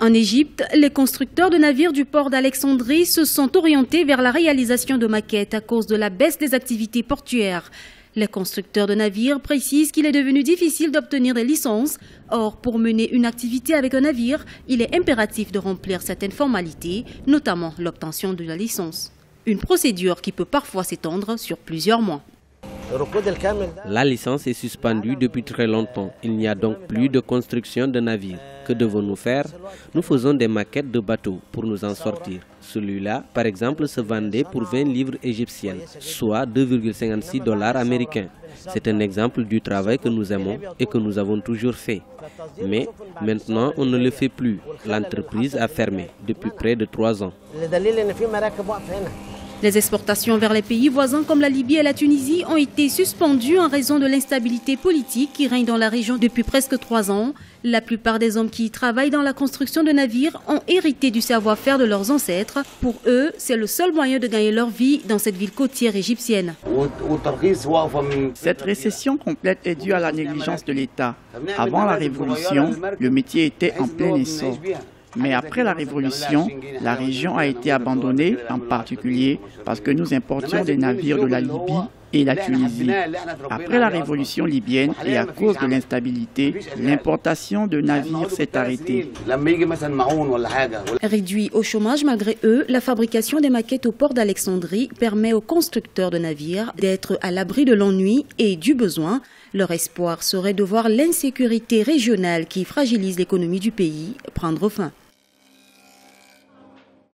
En Égypte, les constructeurs de navires du port d'Alexandrie se sont orientés vers la réalisation de maquettes à cause de la baisse des activités portuaires. Les constructeurs de navires précisent qu'il est devenu difficile d'obtenir des licences. Or, pour mener une activité avec un navire, il est impératif de remplir certaines formalités, notamment l'obtention de la licence. Une procédure qui peut parfois s'étendre sur plusieurs mois. La licence est suspendue depuis très longtemps. Il n'y a donc plus de construction de navires. Que devons-nous faire? Nous faisons des maquettes de bateaux pour nous en sortir. Celui-là, par exemple, se vendait pour 20 livres égyptiennes, soit 2,56 $ américains. C'est un exemple du travail que nous aimons et que nous avons toujours fait. Mais maintenant, on ne le fait plus. L'entreprise a fermé depuis près de 3 ans. Les exportations vers les pays voisins comme la Libye et la Tunisie ont été suspendues en raison de l'instabilité politique qui règne dans la région depuis presque 3 ans. La plupart des hommes qui travaillent dans la construction de navires ont hérité du savoir-faire de leurs ancêtres. Pour eux, c'est le seul moyen de gagner leur vie dans cette ville côtière égyptienne. Cette récession complète est due à la négligence de l'État. Avant la Révolution, le métier était en plein essor. Mais après la Révolution, la région a été abandonnée, en particulier parce que nous importions des navires de la Libye et la Tunisie. Après la Révolution libyenne et à cause de l'instabilité, l'importation de navires s'est arrêtée. Réduits au chômage malgré eux, la fabrication des maquettes au port d'Alexandrie permet aux constructeurs de navires d'être à l'abri de l'ennui et du besoin. Leur espoir serait de voir l'insécurité régionale qui fragilise l'économie du pays prendre fin.